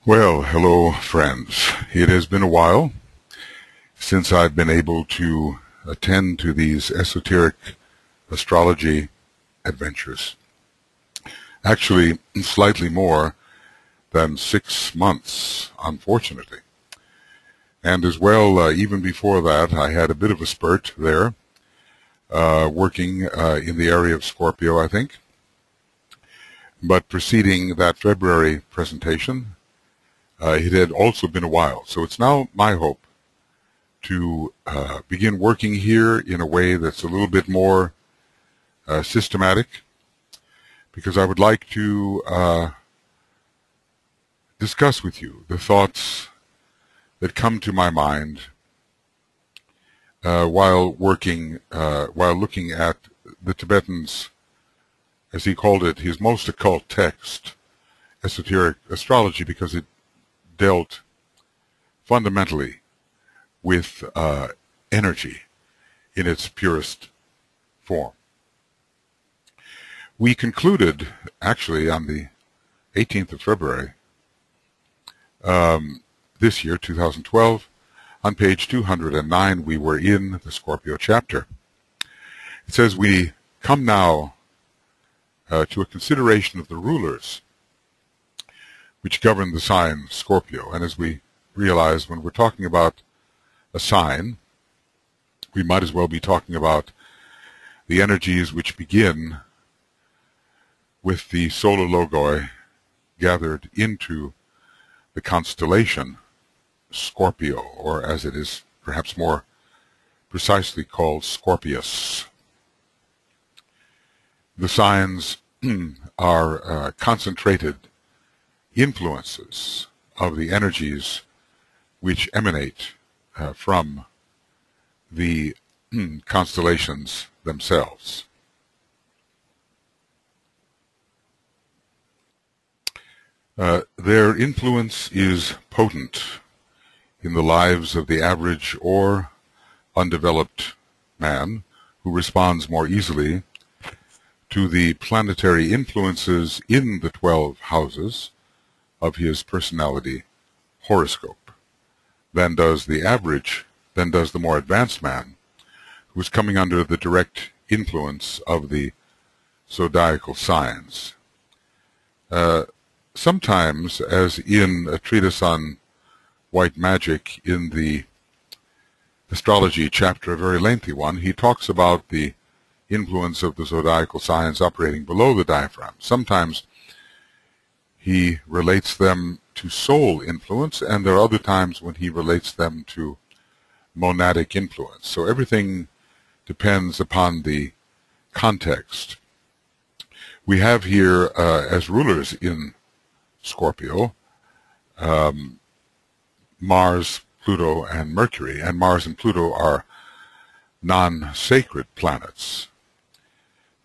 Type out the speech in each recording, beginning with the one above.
Well, hello friends. It has been a while since I've been able to attend to these esoteric astrology adventures. Actually, slightly more than 6 months, unfortunately. And as well, even before that, I had a bit of a spurt there, working in the area of Scorpio, I think. But preceding that February presentation, it had also been a while. So it's now my hope to begin working here in a way that's a little bit more systematic, because I would like to discuss with you the thoughts that come to my mind while looking at the Tibetan's, as he called it, his most occult text, Esoteric Astrology, because it dealt fundamentally with energy in its purest form. We concluded, actually, on the 18th of February this year, 2012, on page 209, we were in the Scorpio chapter. It says, we come now to a consideration of the rulers which govern the sign Scorpio. And as we realize, when we're talking about a sign, we might as well be talking about the energies which begin with the solar logoi gathered into the constellation Scorpio, or as it is perhaps more precisely called, Scorpius. The signs are concentrated influences of the energies which emanate from the constellations themselves. Their influence is potent in the lives of the average or undeveloped man, who responds more easily to the planetary influences in the 12 houses of his personality horoscope than does the more advanced man, who is coming under the direct influence of the zodiacal signs. Sometimes, as in a treatise on white magic in the astrology chapter, a very lengthy one, he talks about the influence of the zodiacal signs operating below the diaphragm. Sometimes he relates them to soul influence, and there are other times when he relates them to monadic influence. So everything depends upon the context. We have here, as rulers in Scorpio, Mars, Pluto, and Mercury. And Mars and Pluto are non-sacred planets.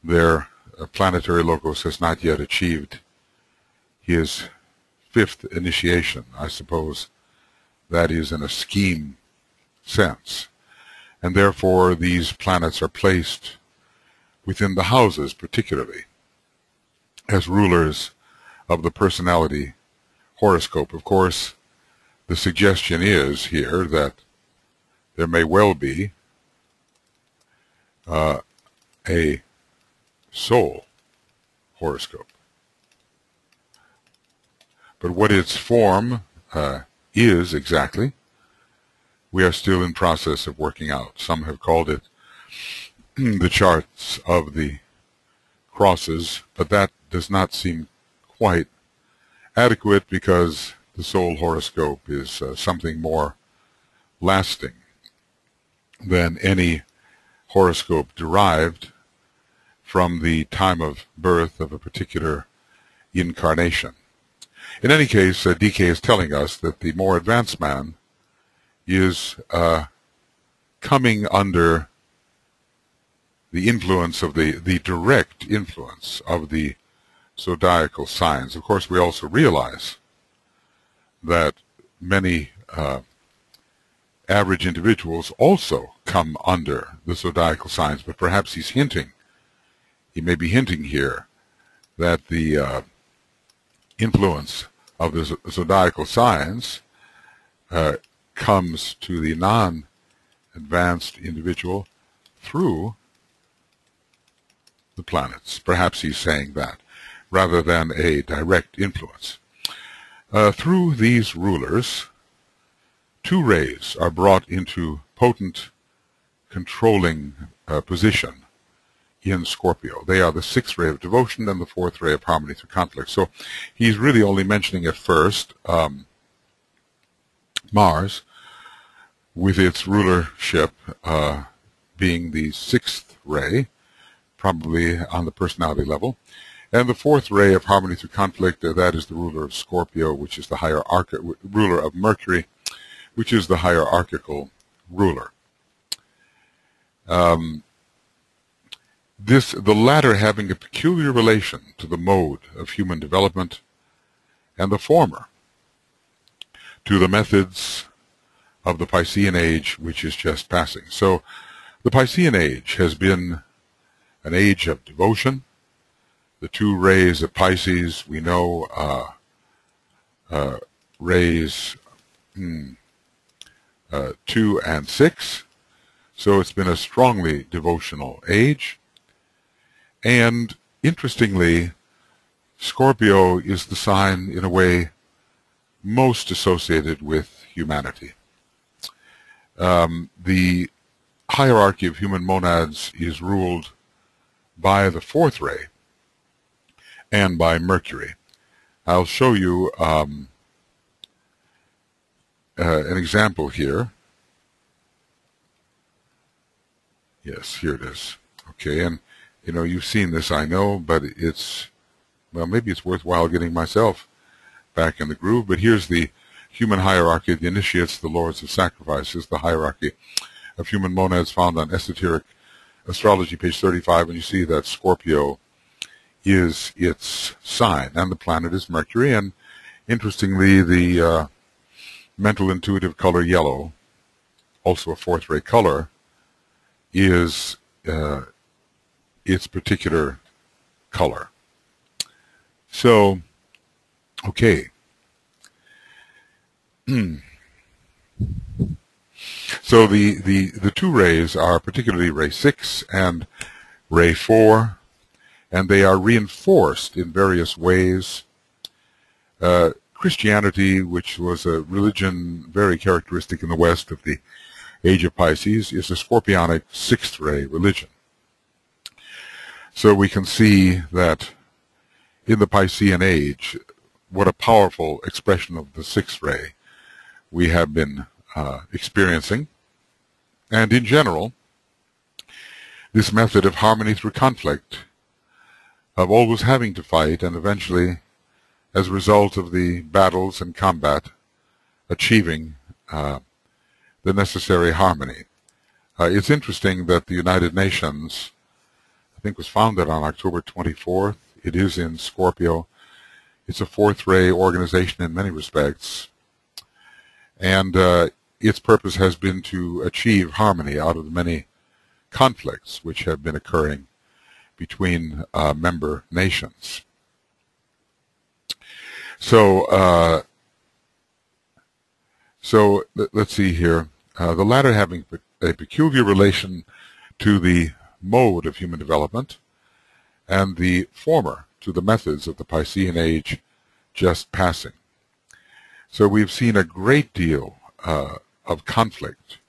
Their planetary logos has not yet achieved his fifth initiation. I suppose that is in a scheme sense. And therefore these planets are placed within the houses, particularly as rulers of the personality horoscope. Of course, the suggestion is here that there may well be a soul horoscope. But what its form is exactly, we are still in process of working out. Some have called it the charts of the crosses, but that does not seem quite adequate, because the soul horoscope is something more lasting than any horoscope derived from the time of birth of a particular incarnation. In any case, DK is telling us that the more advanced man is coming under the influence of the direct influence of the zodiacal signs. Of course, we also realize that many average individuals also come under the zodiacal signs, but perhaps he may be hinting here that the influence of the zodiacal signs comes to the non-advanced individual through the planets. Perhaps he's saying that, rather than a direct influence. Through these rulers, two rays are brought into potent controlling position in Scorpio. They are the sixth ray of devotion and the fourth ray of harmony through conflict. So he's really only mentioning at first Mars, with its rulership being the sixth ray, probably on the personality level. And the fourth ray of harmony through conflict, that is the ruler of Scorpio, which is the ruler of Mercury, which is the hierarchical ruler. The latter having a peculiar relation to the mode of human development, and the former to the methods of the Piscean age, which is just passing. So the Piscean age has been an age of devotion. The two rays of Pisces, we know, rays 2 and 6. So it's been a strongly devotional age. And interestingly, Scorpio is the sign, in a way, most associated with humanity. The hierarchy of human monads is ruled by the fourth ray and by Mercury. I'll show you an example here. Yes, here it is. Okay, and you know, you've seen this, I know, but it's, well, maybe it's worthwhile getting myself back in the groove. But here's the human hierarchy, the initiates, the lords of sacrifices, the hierarchy of human monads found on Esoteric Astrology, page 35, and you see that Scorpio is its sign, and the planet is Mercury. And interestingly, the mental intuitive color yellow, also a fourth ray color, is its particular color. So, okay. So the two rays are particularly ray 6 and ray 4, and they are reinforced in various ways. Christianity, which was a religion very characteristic in the West of the age of Pisces, is a scorpionic sixth ray religion. So we can see that in the Piscean age, what a powerful expression of the sixth ray we have been experiencing. And in general, this method of harmony through conflict, of always having to fight and eventually, as a result of the battles and combat, achieving the necessary harmony. It's interesting that the United Nations, I think, was founded on October 24th. It is in Scorpio. It's a fourth ray organization in many respects. And its purpose has been to achieve harmony out of the many conflicts which have been occurring between member nations. So let's see here. The latter having a peculiar relation to the mode of human development, and the former to the methods of the Piscean age just passing. So we've seen a great deal of conflict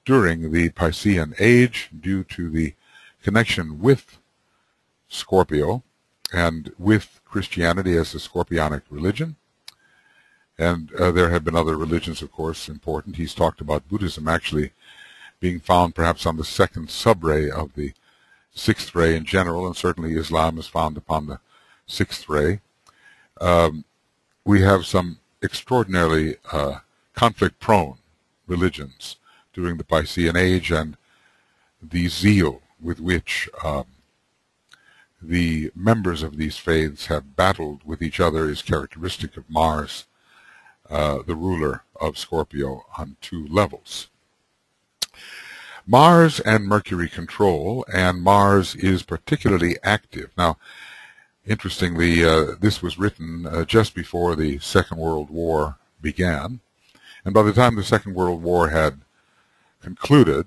during the Piscean age due to the connection with Scorpio and with Christianity as a scorpionic religion. And there have been other religions, of course, important. He's talked about Buddhism actually being found perhaps on the second sub-ray of the sixth ray in general, and certainly Islam is found upon the sixth ray. We have some extraordinarily conflict-prone religions during the Piscean age, and the zeal with which the members of these faiths have battled with each other is characteristic of Mars, the ruler of Scorpio, on two levels. Mars and Mercury control, and Mars is particularly active. Now, Interestingly, this was written just before the Second World War began, and by the time the Second World War had concluded,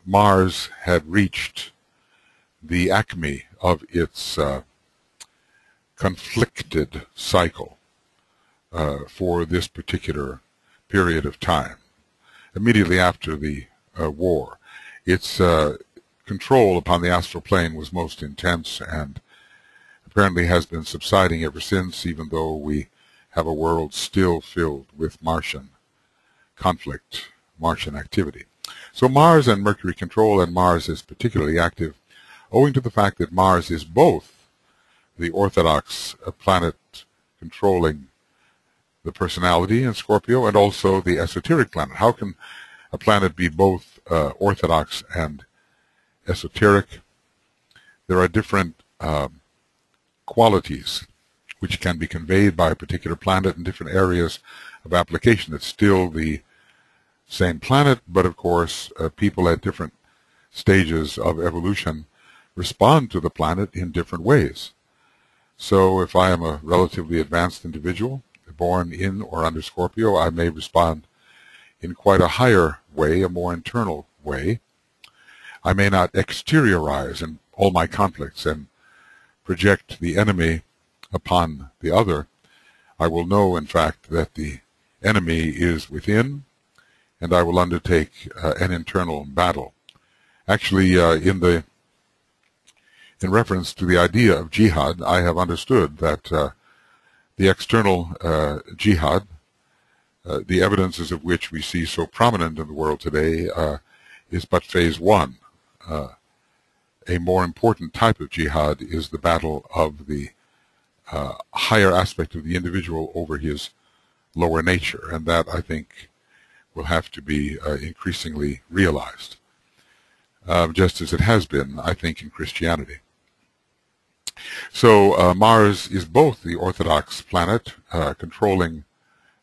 Mars had reached the acme of its conflicted cycle for this particular period of time. Immediately after the war, its control upon the astral plane was most intense and apparently has been subsiding ever since, even though we have a world still filled with Martian conflict, Martian activity. So Mars and Mercury control, and Mars is particularly active owing to the fact that Mars is both the orthodox planet controlling the personality in Scorpio and also the esoteric planet. How can a planet be both orthodox and esoteric? There are different qualities which can be conveyed by a particular planet in different areas of application. It's still the same planet, but of course people at different stages of evolution respond to the planet in different ways. So if I am a relatively advanced individual born in or under Scorpio, I may respond in quite a higher way, a more internal way. I may not exteriorize in all my conflicts and project the enemy upon the other. I will know, in fact, that the enemy is within, and I will undertake an internal battle. Actually, in reference to the idea of jihad, I have understood that the external jihad, the evidences of which we see so prominent in the world today, is but phase one. A more important type of jihad is the battle of the higher aspect of the individual over his lower nature, and that, I think, will have to be increasingly realized, just as it has been, I think, in Christianity. So Mars is both the orthodox planet controlling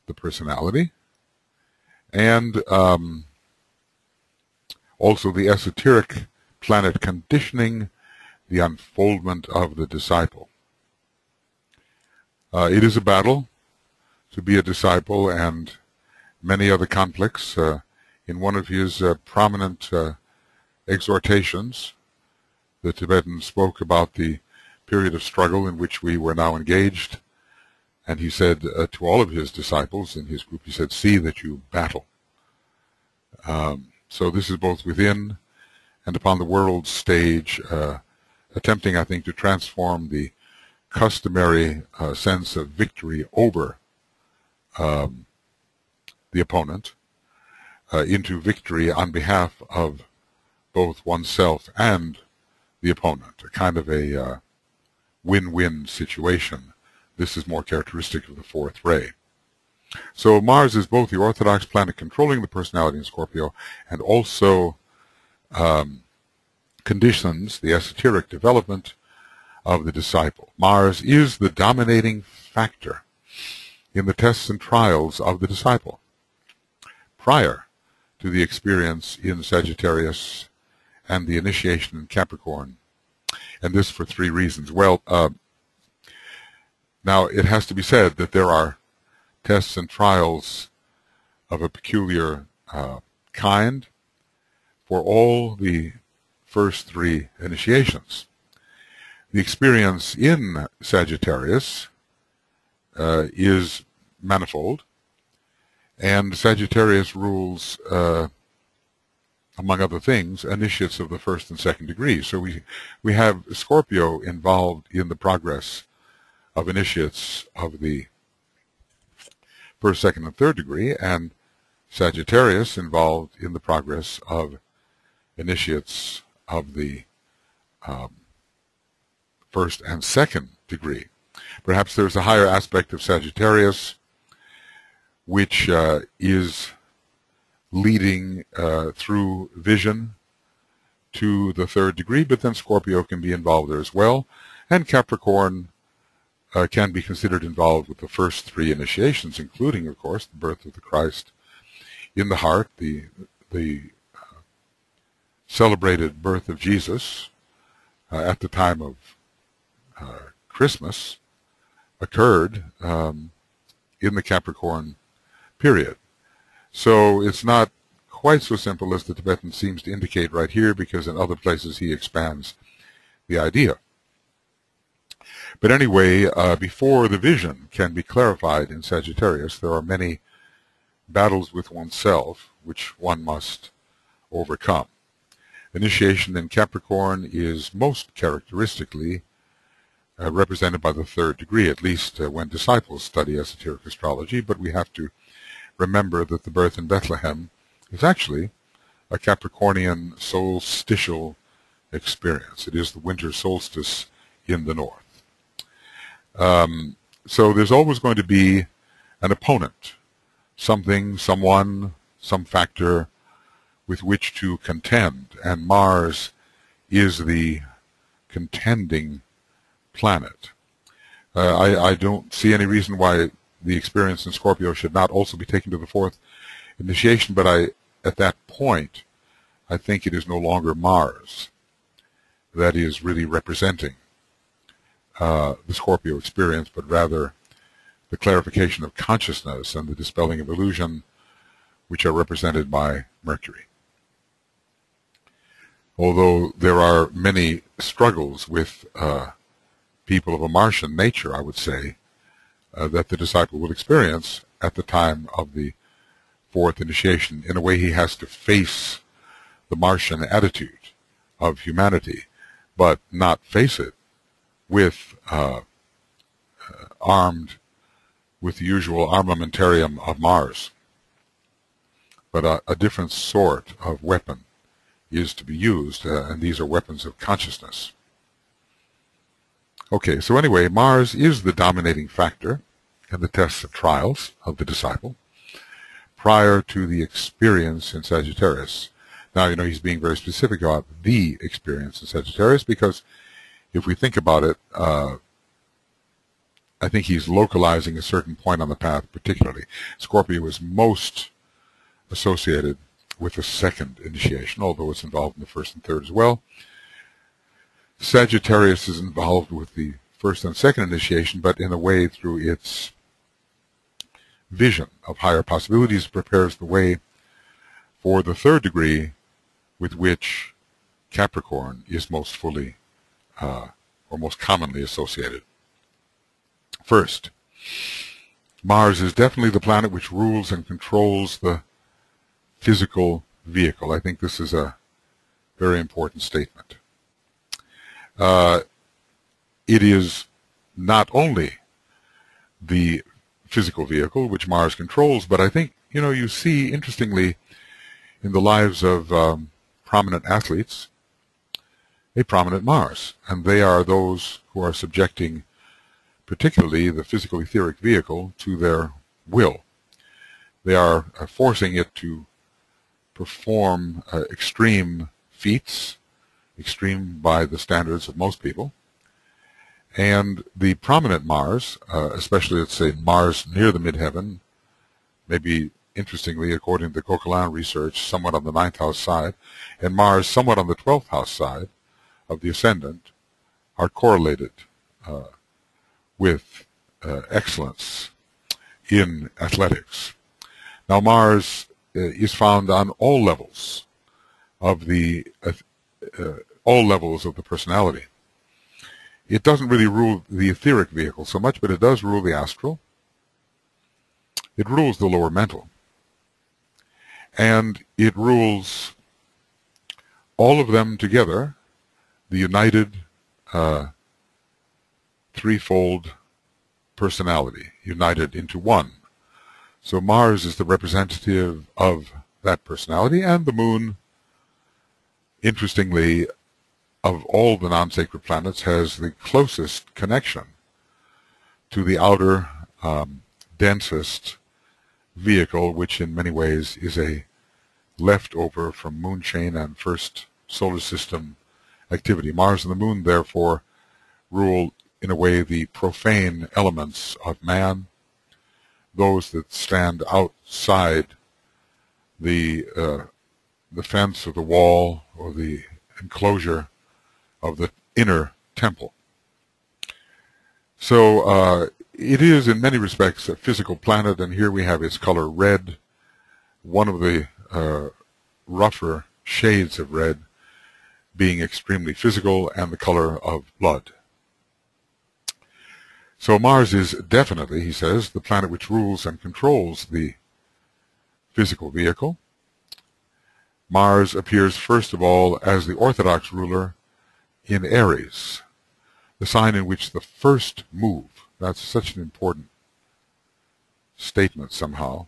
the personality and also the esoteric planet conditioning the unfoldment of the disciple. It is a battle to be a disciple and many other conflicts. In one of his prominent exhortations, the Tibetan spoke about the period of struggle in which we were now engaged, and he said to all of his disciples in his group, he said, "See that you battle." So this is both within and upon the world stage, attempting, I think, to transform the customary sense of victory over the opponent into victory on behalf of both oneself and the opponent, a kind of a win-win situation. This is more characteristic of the fourth ray. So Mars is both the orthodox planet controlling the personality in Scorpio and also conditions the esoteric development of the disciple. Mars is the dominating factor in the tests and trials of the disciple prior to the experience in Sagittarius and the initiation in Capricorn, and this for three reasons. Well, now it has to be said that there are tests and trials of a peculiar kind for all the first three initiations. The experience in Sagittarius is manifold, and Sagittarius rules, among other things, initiates of the first and second degree. So we have Scorpio involved in the progress of initiates of the first, second, and third degree, and Sagittarius involved in the progress of initiates of the first and second degree. Perhaps there's a higher aspect of Sagittarius which is leading through vision to the third degree, but then Scorpio can be involved there as well, and Capricorn can be considered involved with the first three initiations, including, of course, the birth of the Christ in the heart, the celebrated birth of Jesus at the time of Christmas occurred in the Capricorn period. So it's not quite so simple as the Tibetan seems to indicate right here, because in other places he expands the idea. But anyway, before the vision can be clarified in Sagittarius, there are many battles with oneself which one must overcome. Initiation in Capricorn is most characteristically represented by the third degree, at least when disciples study esoteric astrology, but we have to remember that the birth in Bethlehem is actually a Capricornian solstitial experience. It is the winter solstice in the north. So there's always going to be an opponent, something, someone, some factor with which to contend, and Mars is the contending planet. I don't see any reason why the experience in Scorpio should not also be taken to the fourth initiation, but at that point, I think it is no longer Mars that is really representing the Scorpio experience, but rather the clarification of consciousness and the dispelling of illusion, which are represented by Mercury. Although there are many struggles with people of a Martian nature, I would say, that the disciple will experience at the time of the fourth initiation. In a way, he has to face the Martian attitude of humanity, but not face it with armed with the usual armamentarium of Mars. But a different sort of weapon is to be used, and these are weapons of consciousness. Okay, so anyway, Mars is the dominating factor in the tests and trials of the disciple prior to the experience in Sagittarius. Now, he's being very specific about the experience in Sagittarius, because if we think about it, I think he's localizing a certain point on the path particularly. Scorpio is most associated with the second initiation, although it's involved in the first and third as well. Sagittarius is involved with the first and second initiation, but in a way through its vision of higher possibilities prepares the way for the third degree, with which Capricorn is most fully or most commonly associated. First, Mars is definitely the planet which rules and controls the physical vehicle. I think this is a very important statement. It is not only the physical vehicle which Mars controls, but I think, you see, interestingly, in the lives of prominent athletes, a prominent Mars, and they are those who are subjecting particularly the physical etheric vehicle to their will. They are forcing it to perform extreme feats, extreme by the standards of most people. And the prominent Mars, especially, let's say, Mars near the midheaven, maybe interestingly, according to the Coquelin research, somewhat on the 9th house side, and Mars somewhat on the 12th house side of the ascendant, are correlated with excellence in athletics. Now, Mars is found on all levels of the personality. It doesn't really rule the etheric vehicle so much, but it does rule the astral. It rules the lower mental. And it rules all of them together, the united threefold personality, united into one. So Mars is the representative of that personality, and the Moon, interestingly, of all the non-sacred planets, has the closest connection to the outer, densest vehicle, which in many ways is a leftover from moon chain and first solar system activity. Mars and the Moon, therefore, rule, in a way, the profane elements of man, those that stand outside the fence or the wall or the enclosure of the inner temple. So it is in many respects a physical planet, and here we have its color red, one of the rougher shades of red being extremely physical and the color of blood. So Mars is definitely, he says, the planet which rules and controls the physical vehicle. Mars appears first of all as the orthodox ruler in Aries, the sign in which the first move, that's such an important statement somehow,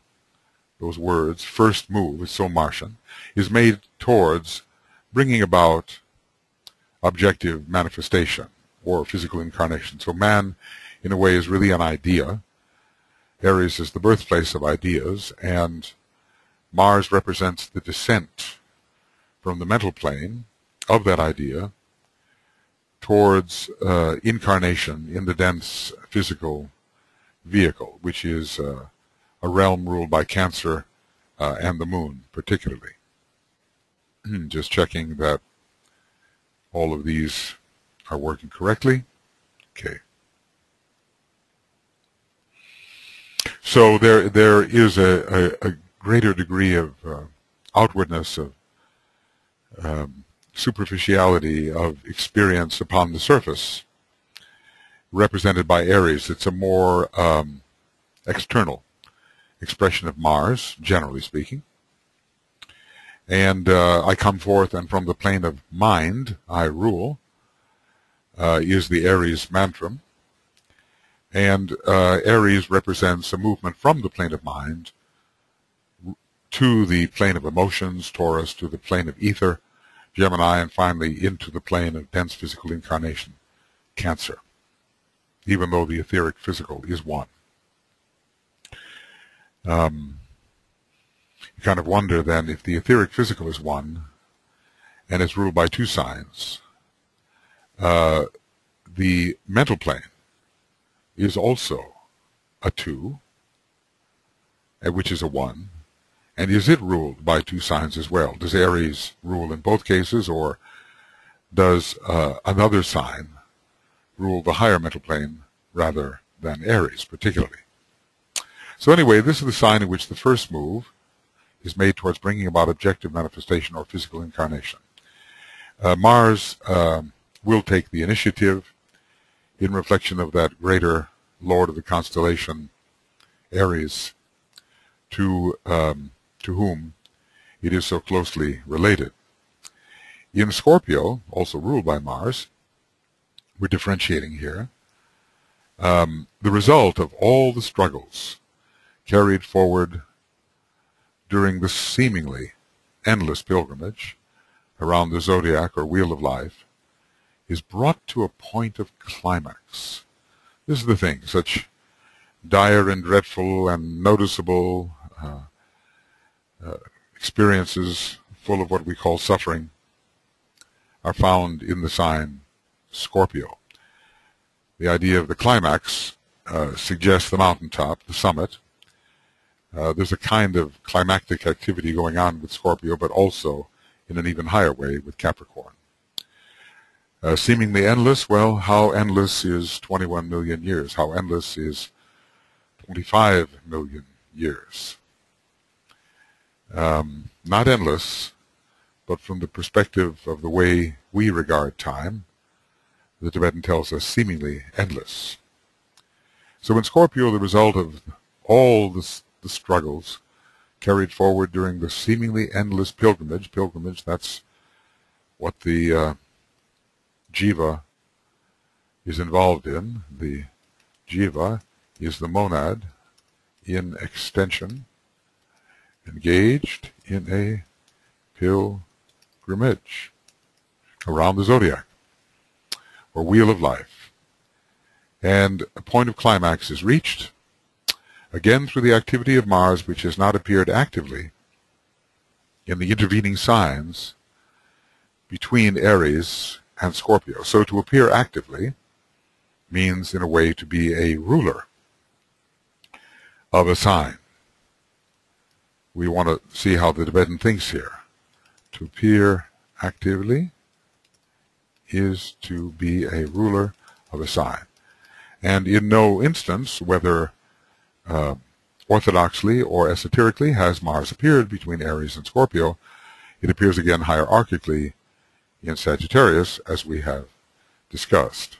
those words, first move, is so Martian, is made towards bringing about objective manifestation or physical incarnation. So man, in a way, is really an idea. Aries is the birthplace of ideas, and Mars represents the descent from the mental plane of that idea towards incarnation in the dense physical vehicle, which is a realm ruled by Cancer and the Moon particularly. Just checking that all of these are working correctly. Okay. So there is a greater degree of outwardness, of superficiality, of experience upon the surface, represented by Aries. It's a more external expression of Mars, generally speaking. And I come forth, and from the plane of mind I rule, is the Aries mantra. And Aries represents a movement from the plane of mind to the plane of emotions, Taurus to the plane of ether, Gemini, and finally into the plane of dense physical incarnation, Cancer, even though the etheric physical is one. You kind of wonder then, if the etheric physical is one and it's ruled by two signs, the mental plane is also a 2, which is a 1, and is it ruled by two signs as well? Does Aries rule in both cases, or does another sign rule the higher mental plane rather than Aries particularly? So anyway, this is the sign in which the first move is made towards bringing about objective manifestation or physical incarnation. Mars will take the initiative in reflection of that greater lord of the constellation, Aries, to whom it is so closely related. In Scorpio, also ruled by Mars, we're differentiating here, the result of all the struggles carried forward during the seemingly endless pilgrimage around the zodiac or wheel of life is brought to a point of climax. This is the thing, such dire and dreadful and noticeable experiences full of what we call suffering are found in the sign Scorpio. The idea of the climax suggests the mountaintop, the summit. There's a kind of climactic activity going on with Scorpio, but also in an even higher way with Capricorn. Seemingly endless, well, how endless is 21 million years? How endless is 25 million years? Not endless, but from the perspective of the way we regard time, the Tibetan tells us seemingly endless. So in Scorpio, the result of all the struggles carried forward during the seemingly endless pilgrimage, that's what the jiva is involved in. The jiva is the monad in extension, engaged in a pilgrimage around the zodiac, or wheel of life. And a point of climax is reached, again through the activity of Mars, which has not appeared actively in the intervening signs between Aries and Scorpio. So to appear actively means, in a way, to be a ruler of a sign. We want to see how the Tibetan thinks here. To appear actively is to be a ruler of a sign. And in no instance, whether orthodoxly or esoterically, has Mars appeared between Aries and Scorpio. It appears again hierarchically in Sagittarius, as we have discussed.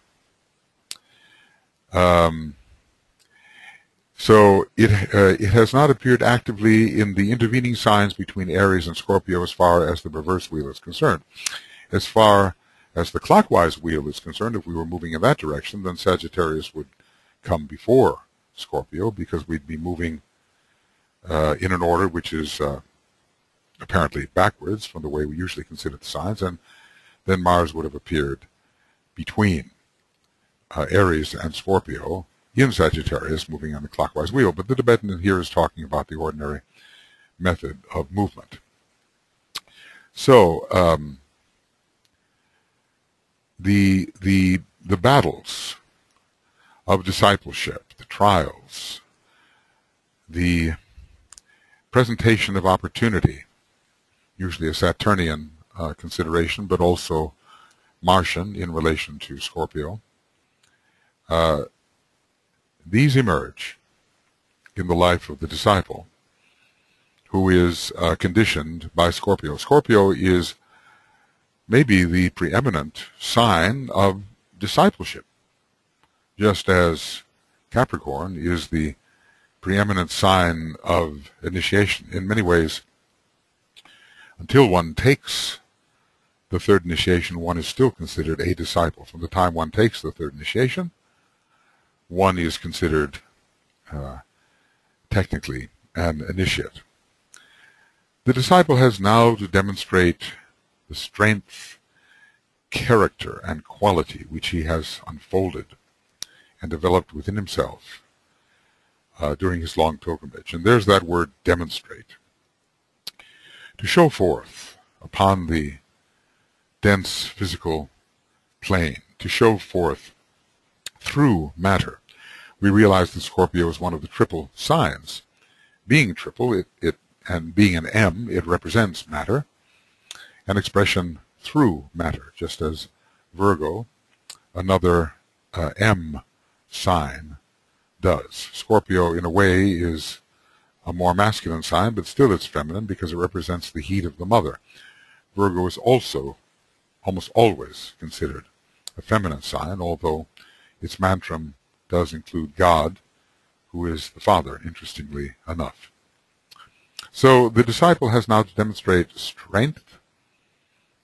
So it has not appeared actively in the intervening signs between Aries and Scorpio as far as the reverse wheel is concerned. As far as the clockwise wheel is concerned, if we were moving in that direction, then Sagittarius would come before Scorpio, because we'd be moving in an order which is apparently backwards from the way we usually consider the signs, and then Mars would have appeared between Aries and Scorpio in Sagittarius, moving on the clockwise wheel. But the Tibetan here is talking about the ordinary method of movement. So the battles of discipleship, the trials, the presentation of opportunity, usually a Saturnian consideration, but also Martian in relation to Scorpio, these emerge in the life of the disciple who is conditioned by Scorpio. Scorpio is maybe the preeminent sign of discipleship, just as Capricorn is the preeminent sign of initiation. In many ways, until one takes the third initiation, one is still considered a disciple. From the time one takes the third initiation, one is considered technically an initiate. The disciple has now to demonstrate the strength, character, and quality which he has unfolded and developed within himself during his long pilgrimage. And there's that word, demonstrate. To show forth upon the dense physical plane, to show forth through matter. We realize that Scorpio is one of the triple signs. Being triple, and being an M, it represents matter, an expression through matter, just as Virgo, another M sign, does. Scorpio, in a way, is a more masculine sign, but still it's feminine because it represents the heat of the mother. Virgo is also almost always considered a feminine sign, although its mantram does include God, who is the father, interestingly enough. So the disciple has now to demonstrate strength.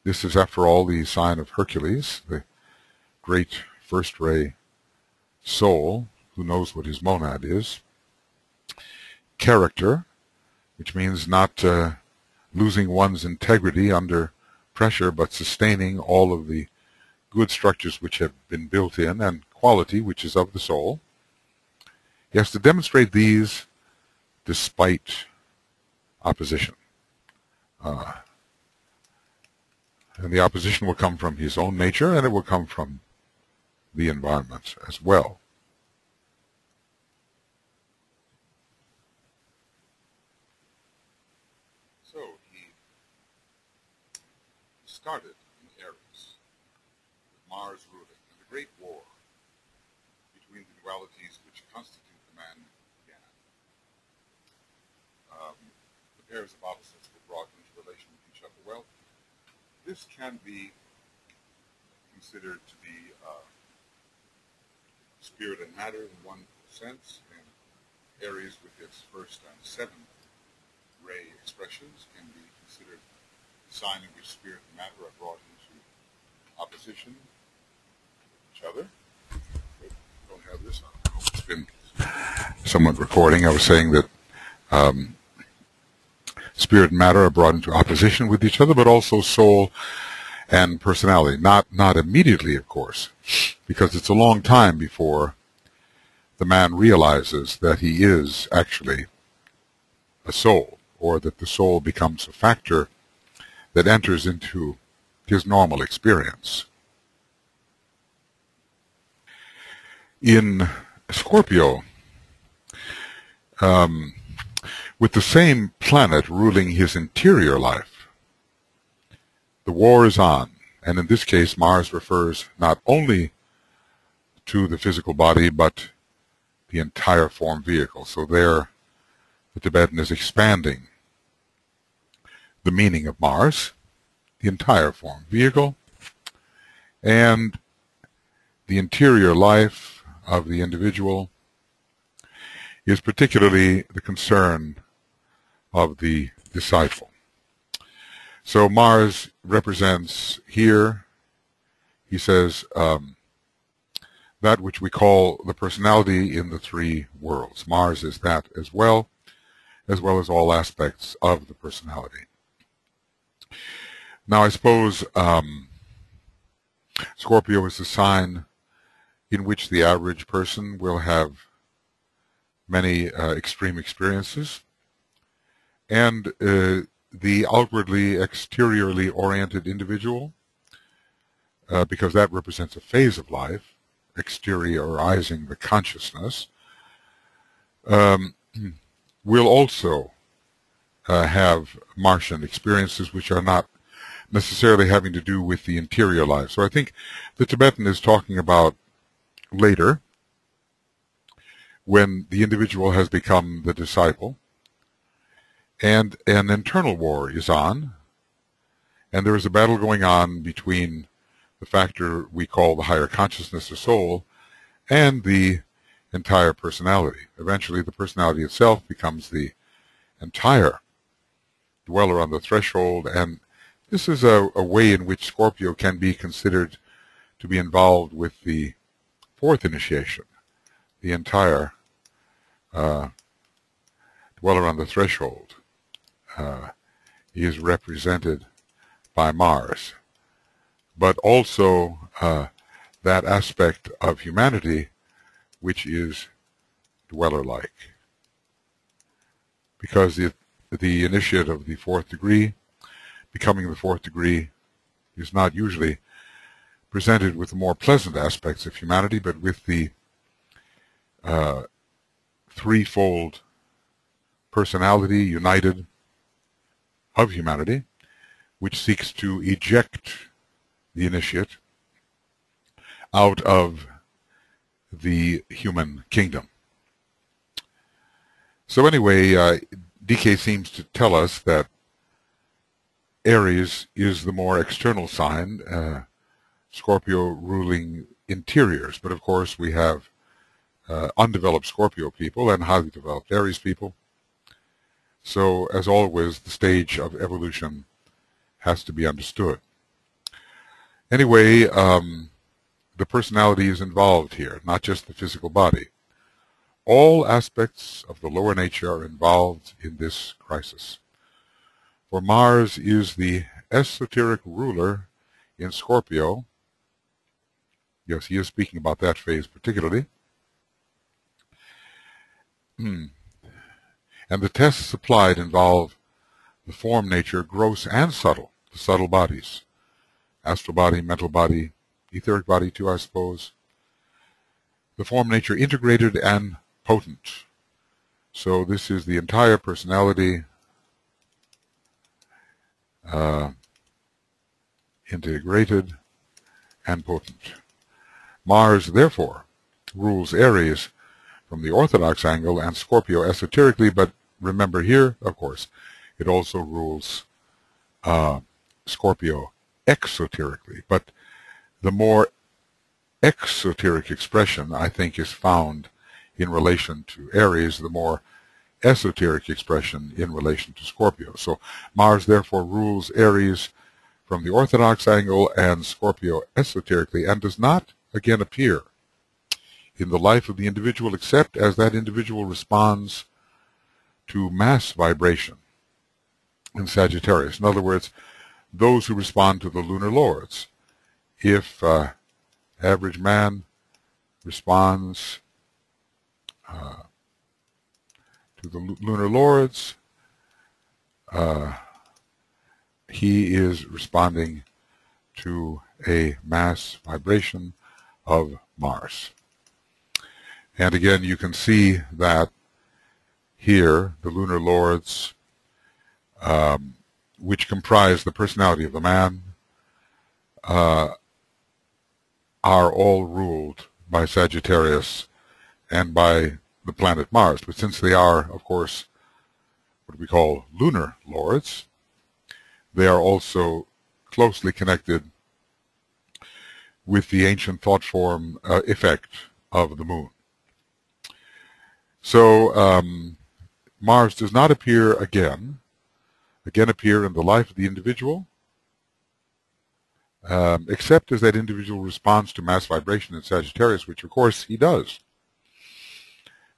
This is, after all, the sign of Hercules, the great first-ray soul who knows what his monad is. Character, which means not losing one's integrity under pressure, but sustaining all of the good structures which have been built in, and quality, which is of the soul. He has to demonstrate these despite opposition. And the opposition will come from his own nature, and it will come from the environment as well. So he started in Aries, with Mars ruling, and the great war between the dualities which constitute the man began. The pairs of opposites were brought into relation with each other. Well, this can be considered to be spirit and matter in one sense, and Aries with its first and seventh ray expressions can be considered the sign in which spirit and matter are brought into opposition with each other. I don't have this on. I hope it's been somewhat recording. I was saying that spirit and matter are brought into opposition with each other, but also soul and personality. Not immediately, of course, because it's a long time before the man realizes that he is actually a soul, or that the soul becomes a factor that enters into his normal experience. In Scorpio, with the same planet ruling his interior life, the war is on, and in this case Mars refers not only to the physical body, but the entire form vehicle. So there, the Tibetan is expanding the meaning of Mars, the entire form vehicle, and the interior life of the individual is particularly the concern of the disciple. So Mars represents here, he says, that which we call the personality in the three worlds. Mars is that as well as all aspects of the personality. Now I suppose Scorpio is the sign in which the average person will have many extreme experiences, and the outwardly, exteriorly oriented individual, because that represents a phase of life, exteriorizing the consciousness, will also have Martian experiences which are not necessarily having to do with the interior life. So I think the Tibetan is talking about later, when the individual has become the disciple, and an internal war is on, and there is a battle going on between the factor we call the higher consciousness or soul and the entire personality. Eventually the personality itself becomes the entire dweller on the threshold, and this is a way in which Scorpio can be considered to be involved with the fourth initiation. The entire dweller on the threshold is represented by Mars, but also that aspect of humanity which is dweller-like, because the initiate of the fourth degree, becoming the fourth degree, is not usually presented with the more pleasant aspects of humanity, but with the threefold personality united of humanity, which seeks to eject the initiate out of the human kingdom. So anyway, DK seems to tell us that Aries is the more external sign, Scorpio ruling interiors, but of course we have undeveloped Scorpio people and highly developed Aries people. So, as always, the stage of evolution has to be understood. Anyway, the personality is involved here, not just the physical body. All aspects of the lower nature are involved in this crisis. For Mars is the esoteric ruler in Scorpio. Yes, he is speaking about that phase particularly. And the tests applied involve the form nature, gross and subtle, the subtle bodies, astral body, mental body, etheric body too, I suppose. The form nature integrated and potent. So this is the entire personality integrated and potent. Mars, therefore, rules Aries from the orthodox angle and Scorpio esoterically, but remember here, of course, it also rules Scorpio exoterically. But the more exoteric expression, I think, is found in relation to Aries, the more esoteric expression in relation to Scorpio. So Mars, therefore, rules Aries from the orthodox angle and Scorpio esoterically, and does not, again, appear in the life of the individual except as that individual responds to mass vibration in Sagittarius. In other words, those who respond to the lunar lords. If average man responds to the lunar lords, he is responding to a mass vibration of Mars. And again, you can see that here, the lunar lords, which comprise the personality of the man, are all ruled by Sagittarius and by the planet Mars. But since they are, of course, what we call lunar lords, they are also closely connected with the ancient thought form effect of the moon. So Mars does not again appear in the life of the individual, except as that individual responds to mass vibration in Sagittarius, which of course he does.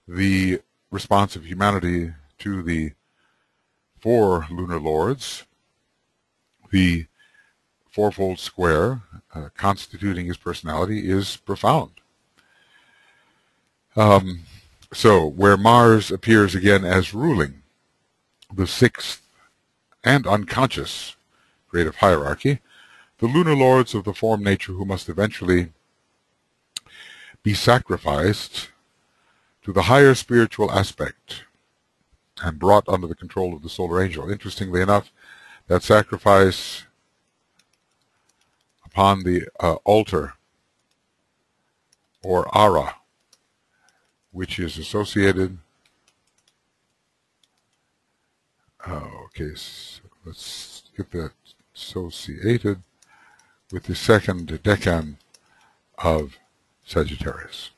The response of humanity to the 4 lunar lords, the fourfold square constituting his personality, is profound. So where Mars appears again as ruling the 6th and unconscious creative hierarchy, the lunar lords of the form nature, who must eventually be sacrificed to the higher spiritual aspect and brought under the control of the solar angel. Interestingly enough, that sacrifice upon the altar, or ara, which is associated, okay, so let's get that associated with the 2nd decan of Sagittarius.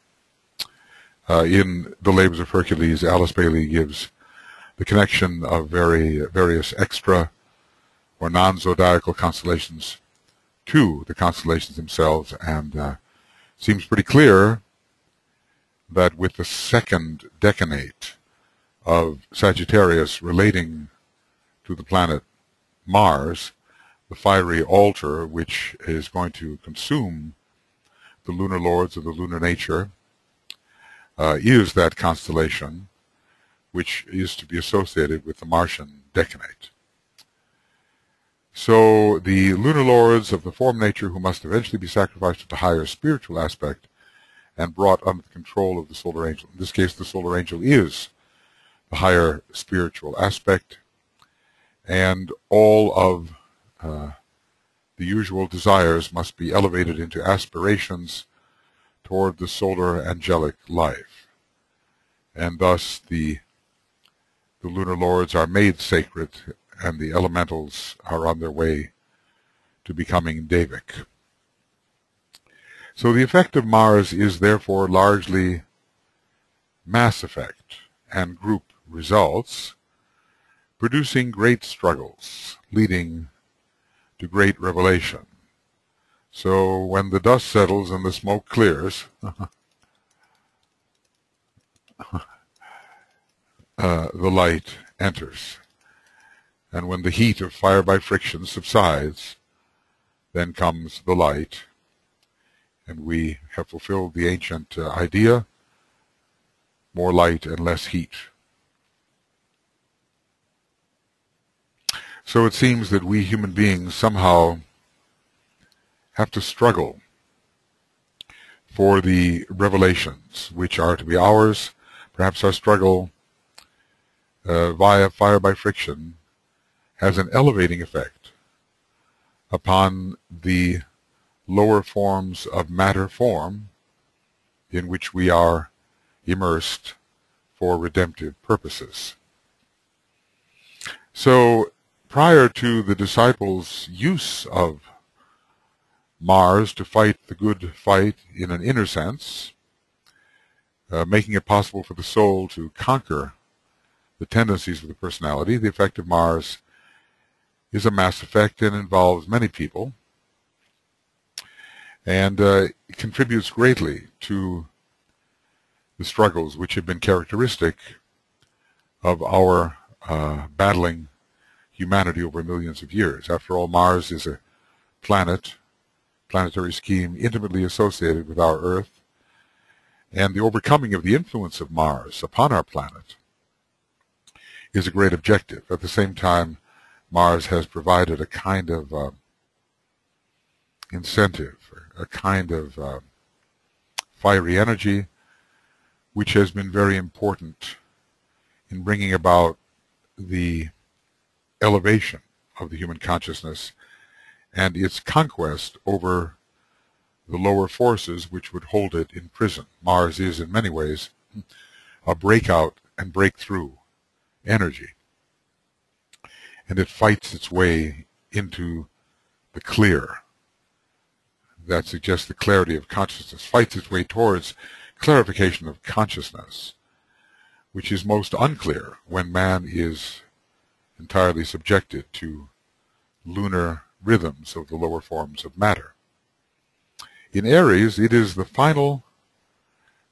In the Labors of Hercules, Alice Bailey gives the connection of various extra or non-zodiacal constellations to the constellations themselves, and seems pretty clear that with the 2nd decanate of Sagittarius relating to the planet Mars, the fiery altar, which is going to consume the lunar lords of the lunar nature, is that constellation which is to be associated with the Martian decanate. So the lunar lords of the form nature, who must eventually be sacrificed to the higher spiritual aspect and brought under the control of the solar angel. In this case, the solar angel is the higher spiritual aspect, and all of the usual desires must be elevated into aspirations toward the solar angelic life. And thus the lunar lords are made sacred, and the elementals are on their way to becoming Devic. So the effect of Mars is therefore largely mass effect and group results, producing great struggles, leading to great revelation. So when the dust settles and the smoke clears, the light enters. And when the heat of fire by friction subsides, then comes the light, and we have fulfilled the ancient idea, more light and less heat. So it seems that we human beings somehow have to struggle for the revelations which are to be ours. Perhaps our struggle via fire by friction has an elevating effect upon the lower forms of matter form in which we are immersed for redemptive purposes. So prior to the disciples' use of Mars to fight the good fight in an inner sense, making it possible for the soul to conquer the tendencies of the personality, the effect of Mars is a mass effect and involves many people, and it contributes greatly to the struggles which have been characteristic of our battling humanity over millions of years. After all, Mars is a planetary scheme intimately associated with our Earth, and the overcoming of the influence of Mars upon our planet is a great objective. At the same time, Mars has provided a kind of incentive, a kind of fiery energy, which has been very important in bringing about the elevation of the human consciousness and its conquest over the lower forces which would hold it in prison. Mars is, in many ways, a breakout and breakthrough energy. And it fights its way into the clear. That suggests the clarity of consciousness, fights its way towards clarification of consciousness, which is most unclear when man is entirely subjected to lunar rhythms of the lower forms of matter. In Aries, it is the final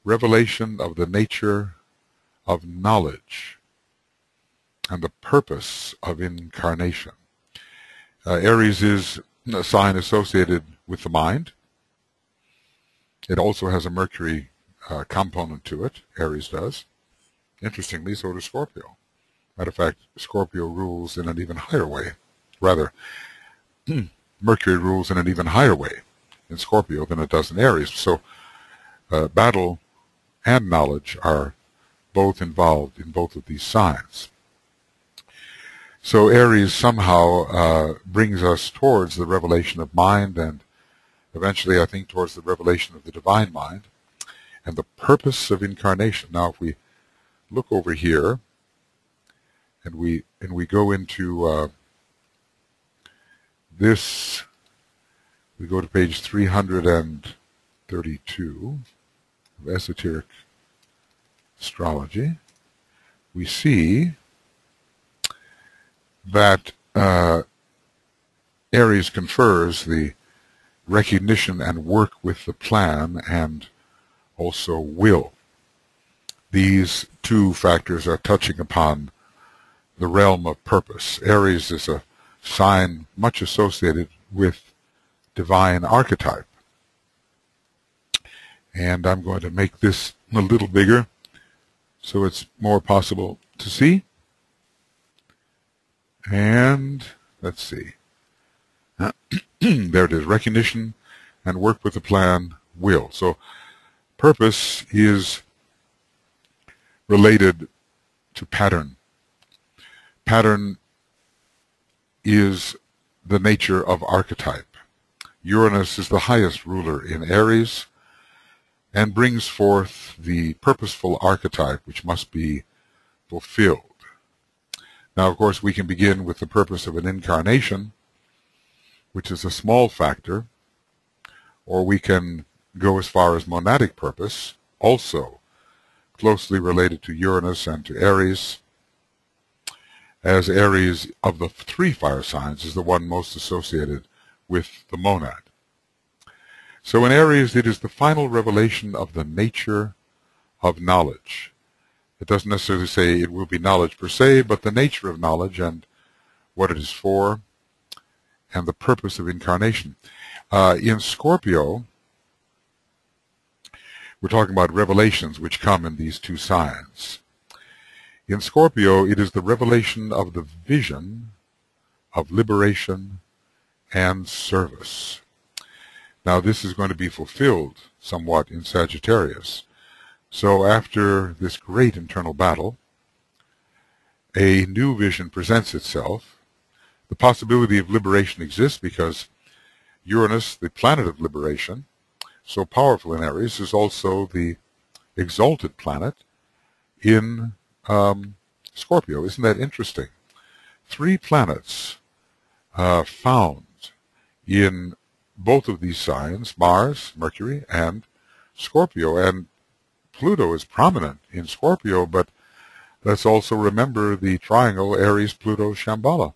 revelation of the nature of knowledge and the purpose of incarnation. Aries is a sign associated with the mind. It also has a Mercury component to it. Aries does. Interestingly, so does Scorpio. Matter of fact, Scorpio rules in an even higher way. Rather, Mercury rules in an even higher way in Scorpio than it does in Aries. So battle and knowledge are both involved in both of these signs. So Aries somehow brings us towards the revelation of mind, and eventually, I think, towards the revelation of the divine mind and the purpose of incarnation. Now, if we look over here and we go into this, we go to page 332 of Esoteric Astrology, we see that Aries confers the recognition and work with the plan and also will. These two factors are touching upon the realm of purpose. Aries is a sign much associated with divine archetype. And I'm going to make this a little bigger so it's more possible to see. And let's see. There it is, recognition and work with the plan, will. So purpose is related to pattern. Pattern is the nature of archetype. Uranus is the highest ruler in Aries and brings forth the purposeful archetype which must be fulfilled. Now, of course, we can begin with the purpose of an incarnation, which is a small factor, or we can go as far as monadic purpose, also closely related to Uranus and to Aries, as Aries of the three fire signs is the one most associated with the monad. So in Aries, it is the final revelation of the nature of knowledge. It doesn't necessarily say it will be knowledge per se, but the nature of knowledge and what it is for and the purpose of incarnation. In Scorpio, we're talking about revelations which come in these two signs. In Scorpio, it is the revelation of the vision of liberation and service. Now, this is going to be fulfilled somewhat in Sagittarius. So after this great internal battle, a new vision presents itself. The possibility of liberation exists because Uranus, the planet of liberation, so powerful in Aries, is also the exalted planet in Scorpio. Isn't that interesting? 3 planets found in both of these signs, Mars, Mercury, and Scorpio. And Pluto is prominent in Scorpio, but let's also remember the triangle Aries-Pluto-Shambhala,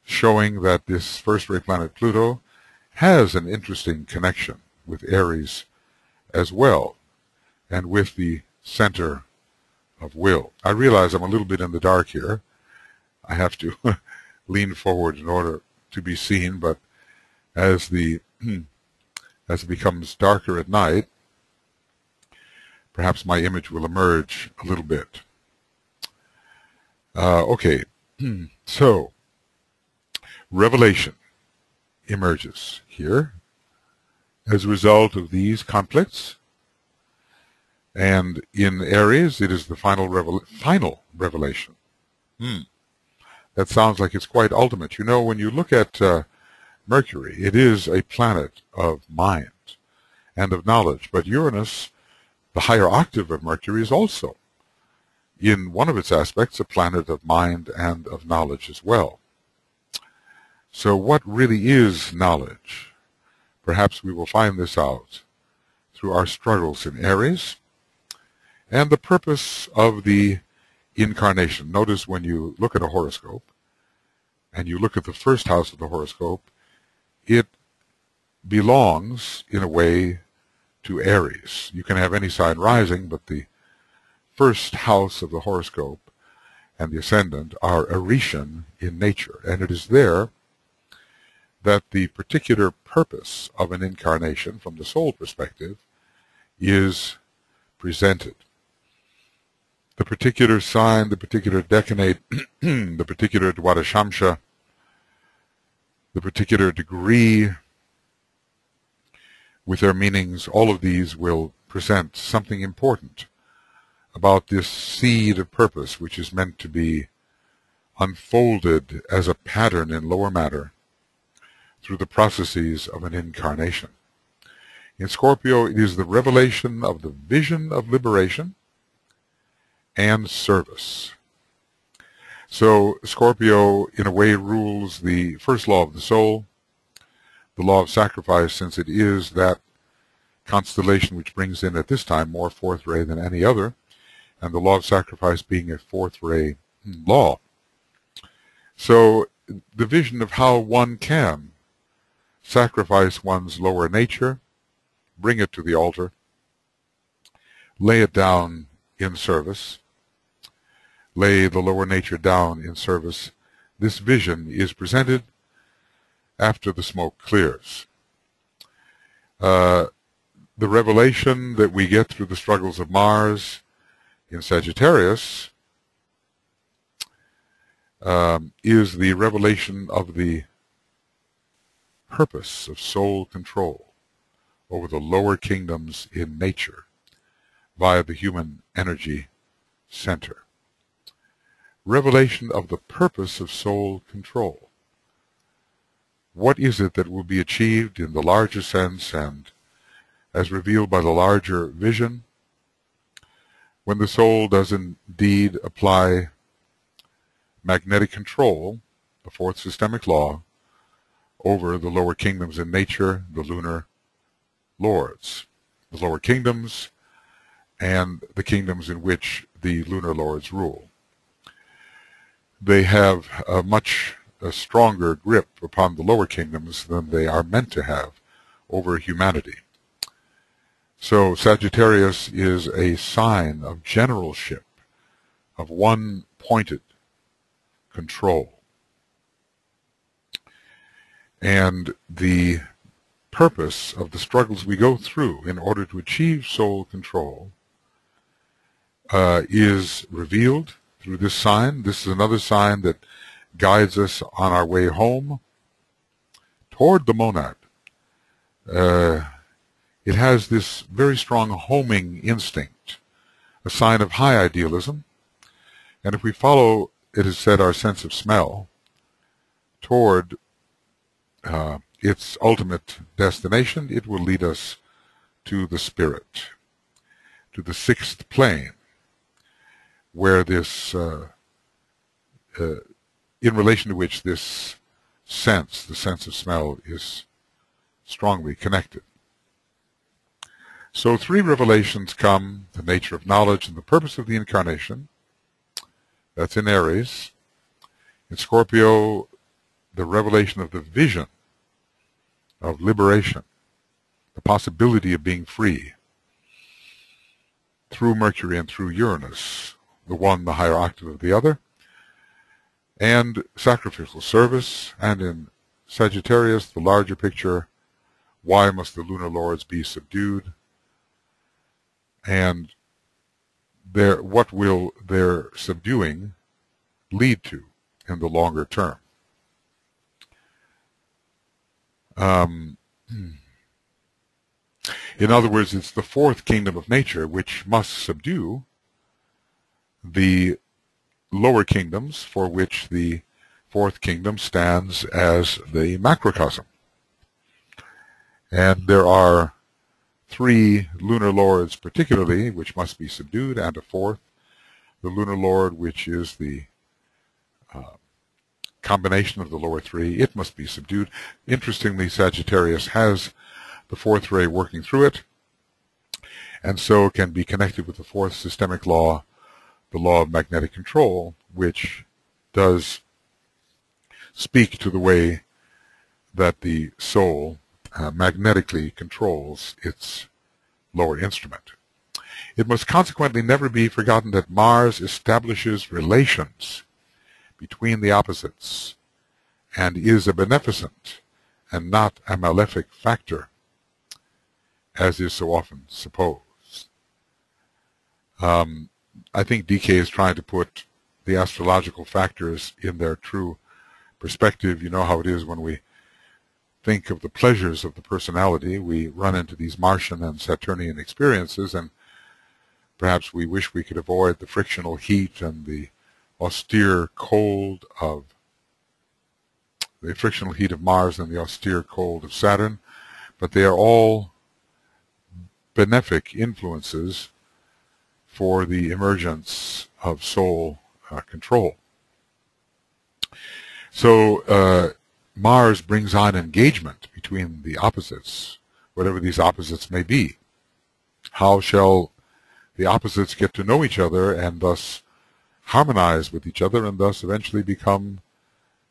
showing that this first-ray planet Pluto has an interesting connection with Aries as well, and with the center of will. I realize I'm a little bit in the dark here. I have to lean forward in order to be seen, but as it becomes darker at night, perhaps my image will emerge a little bit. Okay, so revelation emerges here as a result of these conflicts. And in Aries, it is the final revelation. That sounds like it's quite ultimate. You know, when you look at Mercury. It is a planet of mind and of knowledge, but Uranus, the higher octave of Mercury, is also, in one of its aspects, a planet of mind and of knowledge as well. So what really is knowledge? Perhaps we will find this out through our struggles in Aries and the purpose of the incarnation. Notice when you look at a horoscope and you look at the first house of the horoscope, it belongs, in a way, to Aries. You can have any sign rising, but the first house of the horoscope and the ascendant are Aretian in nature, and it is there that the particular purpose of an incarnation from the soul perspective is presented. The particular sign, the particular decanate, the particular dwadashamsha, the particular degree with their meanings, all of these will present something important about this seed of purpose which is meant to be unfolded as a pattern in lower matter through the processes of an incarnation. In Scorpio, it is the revelation of the vision of liberation and service. So Scorpio, in a way, rules the first law of the soul, the law of sacrifice, since it is that constellation which brings in at this time more fourth ray than any other, and the law of sacrifice being a fourth ray law. So the vision of how one can sacrifice one's lower nature, bring it to the altar, lay it down in service, lay the lower nature down in service. This vision is presented after the smoke clears. The revelation that we get through the struggles of Mars in Sagittarius is the revelation of the purpose of soul control over the lower kingdoms in nature via the human energy center. Revelation of the purpose of soul control. What is it that will be achieved in the larger sense and as revealed by the larger vision when the soul does indeed apply magnetic control, the fourth systemic law, over the lower kingdoms in nature, the lunar lords, the lower kingdoms and the kingdoms in which the lunar lords rule. They have a much stronger grip upon the lower kingdoms than they are meant to have over humanity. So Sagittarius is a sign of generalship, of one-pointed control. And the purpose of the struggles we go through in order to achieve soul control is revealed through this sign. This is another sign that guides us on our way home toward the monad. It has this very strong homing instinct, a sign of high idealism. And if we follow, it is said, our sense of smell toward its ultimate destination, it will lead us to the spirit, to the sixth plane, where this, in relation to which this sense, the sense of smell, is strongly connected. So three revelations come: the nature of knowledge and the purpose of the incarnation. That's in Aries. In Scorpio, the revelation of the vision of liberation, the possibility of being free through Mercury and through Uranus, the one the higher octave of the other, and sacrificial service, and in Sagittarius, the larger picture, why must the lunar lords be subdued, and what will their subduing lead to in the longer term. In other words, it's the fourth kingdom of nature which must subdue the lower kingdoms, for which the fourth kingdom stands as the macrocosm. And there are 3 lunar lords particularly, which must be subdued, and a 4th, the lunar lord, which is the combination of the lower 3. It must be subdued. Interestingly, Sagittarius has the 4th ray working through it, and so can be connected with the 4th systemic law, the law of magnetic control, which does speak to the way that the soul magnetically controls its lower instrument. It must consequently never be forgotten that Mars establishes relations between the opposites and is a beneficent and not a malefic factor, as is so often supposed. I think DK is trying to put the astrological factors in their true perspective. You know how it is when we think of the pleasures of the personality, we run into these Martian and Saturnian experiences, and perhaps we wish we could avoid the frictional heat and the austere cold of the frictional heat of Mars and the austere cold of Saturn, but they are all benefic influences for the emergence of soul control. So Mars brings on engagement between the opposites, whatever these opposites may be. How shall the opposites get to know each other and thus harmonize with each other and thus eventually become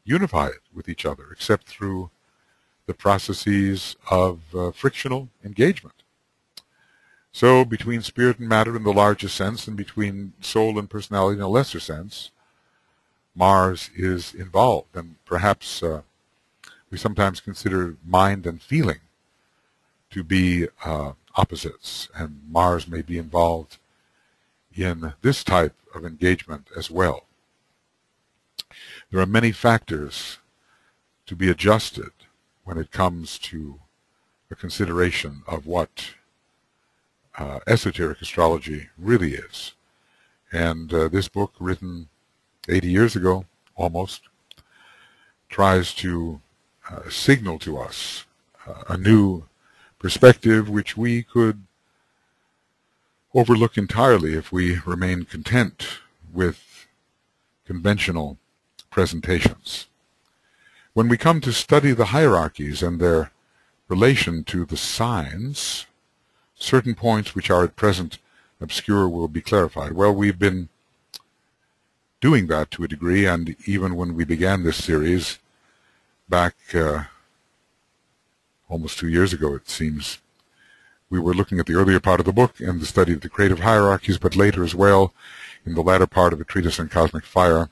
unified with each other, except through the processes of frictional engagement? So between spirit and matter in the largest sense and between soul and personality in a lesser sense, Mars is involved. And perhaps we sometimes consider mind and feeling to be opposites, and Mars may be involved in this type of engagement as well. There are many factors to be adjusted when it comes to a consideration of what esoteric astrology really is. And this book, written 80 years ago, almost, tries to signal to us a new perspective which we could overlook entirely if we remain content with conventional presentations. When we come to study the hierarchies and their relation to the signs, certain points which are at present obscure will be clarified. Well, we've been doing that to a degree, and even when we began this series back almost 2 years ago, it seems, we were looking at the earlier part of the book and the study of the creative hierarchies, but later as well, in the latter part of a treatise on cosmic fire,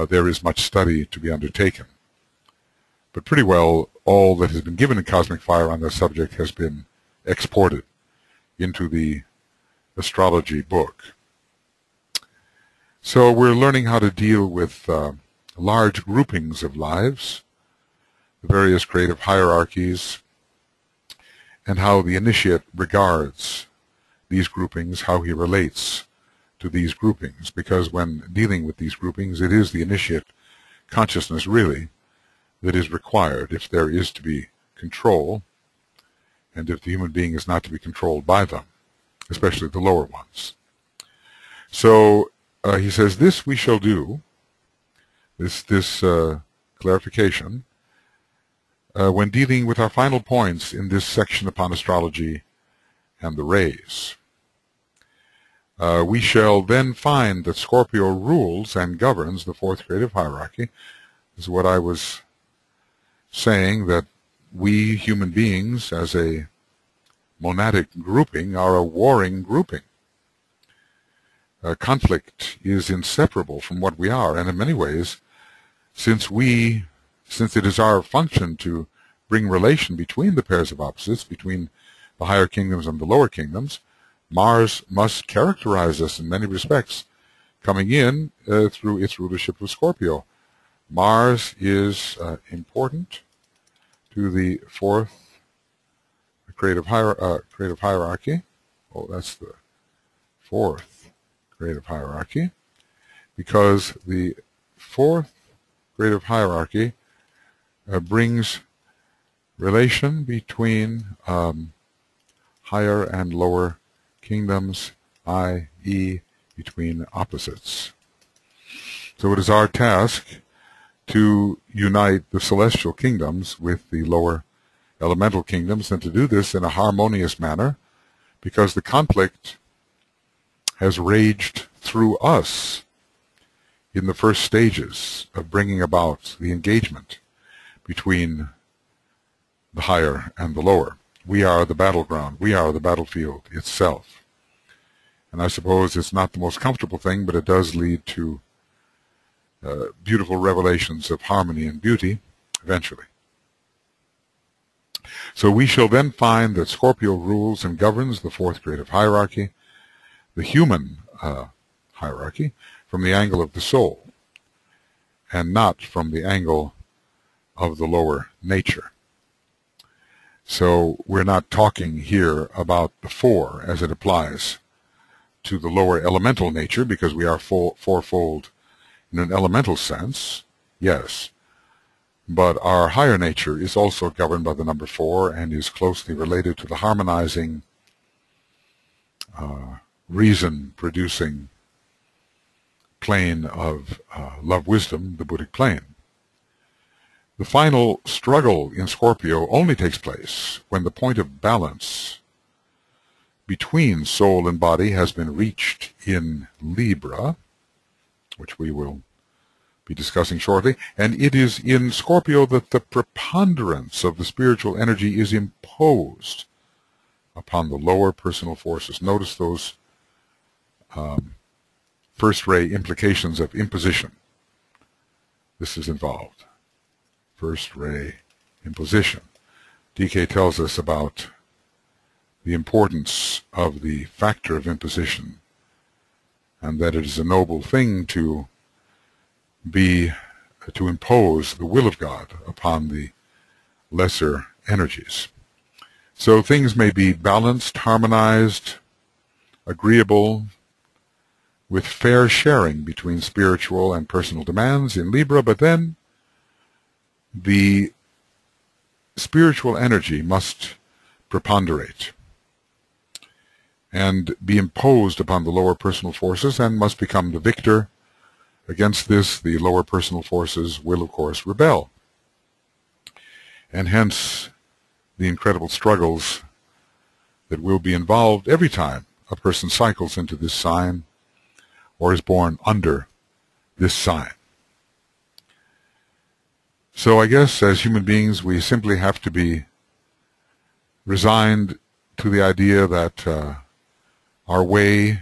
there is much study to be undertaken. But pretty well, all that has been given in cosmic fire on this subject has been exported into the astrology book. So we're learning how to deal with large groupings of lives, the various creative hierarchies, and how the initiate regards these groupings, how he relates to these groupings, because when dealing with these groupings, it is the initiate consciousness really that is required if there is to be control, and if the human being is not to be controlled by them, especially the lower ones. So he says, this we shall do, this clarification, when dealing with our final points in this section upon astrology and the rays. We shall then find that Scorpio rules and governs the 4th creative hierarchy. This is what I was saying, that we human beings as a monadic grouping are a warring grouping. Conflict is inseparable from what we are, and in many ways, since it is our function to bring relation between the pairs of opposites, between the higher kingdoms and the lower kingdoms, Mars must characterize us in many respects, coming in through its rulership of Scorpio. Mars is important to the 4th creative hierarchy. Oh, that's the 4th creative hierarchy, because the 4th creative hierarchy brings relation between higher and lower kingdoms, i.e. between opposites. So it is our task to unite the celestial kingdoms with the lower elemental kingdoms, and to do this in a harmonious manner, because the conflict has raged through us in the first stages of bringing about the engagement between the higher and the lower. We are the battleground. We are the battlefield itself. And I suppose it's not the most comfortable thing, but it does lead to beautiful revelations of harmony and beauty eventually. So we shall then find that Scorpio rules and governs the fourth grade of hierarchy, the human hierarchy, from the angle of the soul, and not from the angle of the lower nature. So we're not talking here about the four as it applies to the lower elemental nature, because we are fourfold in an elemental sense, yes. But our higher nature is also governed by the number 4 and is closely related to the harmonizing, reason-producing plane of love-wisdom, the Buddhic plane. The final struggle in Scorpio only takes place when the point of balance between soul and body has been reached in Libra, which we will be discussing shortly, and it is in Scorpio that the preponderance of the spiritual energy is imposed upon the lower personal forces. Notice those first-ray implications of imposition. This is involved. First-ray imposition. DK tells us about the importance of the factor of imposition, and that it is a noble thing to impose the will of God upon the lesser energies. So things may be balanced, harmonized, agreeable, with fair sharing between spiritual and personal demands in Libra, but then the spiritual energy must preponderate and be imposed upon the lower personal forces, and must become the victor. Against this, the lower personal forces will, of course, rebel. And hence, the incredible struggles that will be involved every time a person cycles into this sign or is born under this sign. So I guess as human beings, we simply have to be resigned to the idea that our way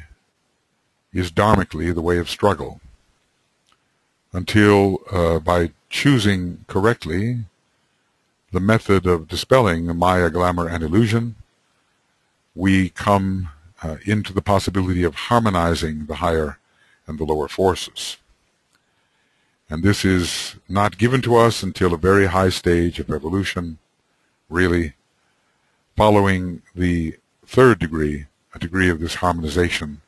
is dharmically the way of struggle, until by choosing correctly the method of dispelling Maya, glamour, and illusion, we come into the possibility of harmonizing the higher and the lower forces. And this is not given to us until a very high stage of evolution, really following the third degree, a degree of this harmonization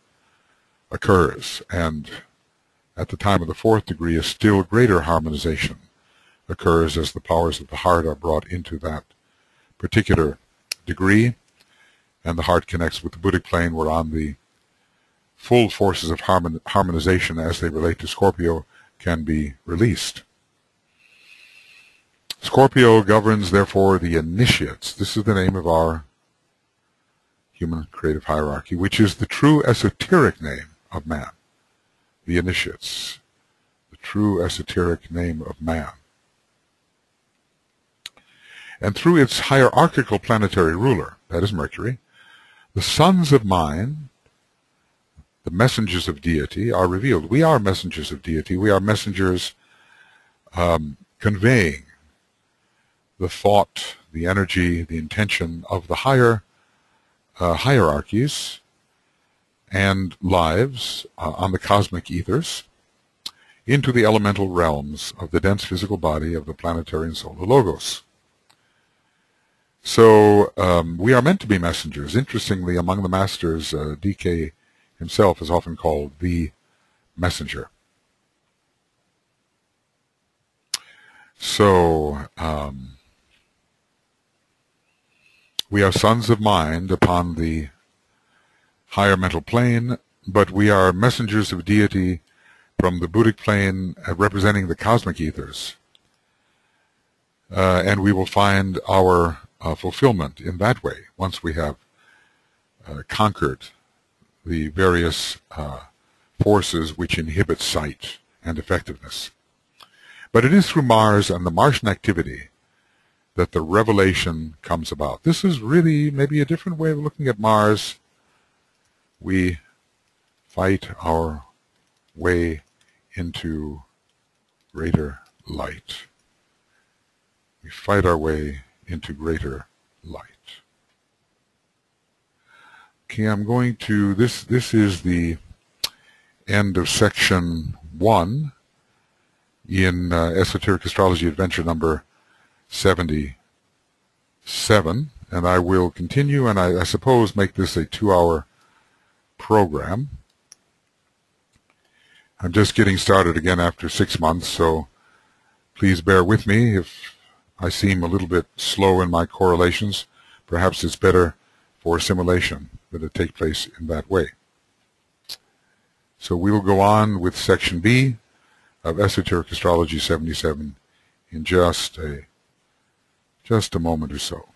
occurs. And at the time of the fourth degree, a still greater harmonization occurs as the powers of the heart are brought into that particular degree, and the heart connects with the Buddhic plane, whereon the full forces of harmonization as they relate to Scorpio can be released. Scorpio governs, therefore, the initiates. This is the name of our human creative hierarchy, which is the true esoteric name of man. The initiates, the true esoteric name of man. And through its hierarchical planetary ruler, that is Mercury, the sons of mind, the messengers of deity, are revealed. We are messengers of deity. We are messengers conveying the thought, the energy, the intention of the higher hierarchies and lives on the cosmic ethers into the elemental realms of the dense physical body of the planetary and solar logos. So we are meant to be messengers. Interestingly, among the masters, DK himself is often called the messenger. So We are sons of mind upon the higher mental plane, but we are messengers of deity from the Buddhic plane, representing the cosmic ethers. And we will find our fulfillment in that way once we have conquered the various forces which inhibit sight and effectiveness. But it is through Mars and the Martian activity that the revelation comes about. This is really maybe a different way of looking at Mars. We fight our way into greater light. We fight our way into greater light. Okay, I'm going to, this is the end of section 1 in Esoteric Astrology Adventure number 77, and I will continue, and I suppose make this a 2-hour program. I'm just getting started again after 6 months, so please bear with me if I seem a little bit slow in my correlations. Perhaps it's better for assimilation that it take place in that way. So we will go on with section B of Esoteric Astrology 77 in just a moment or so.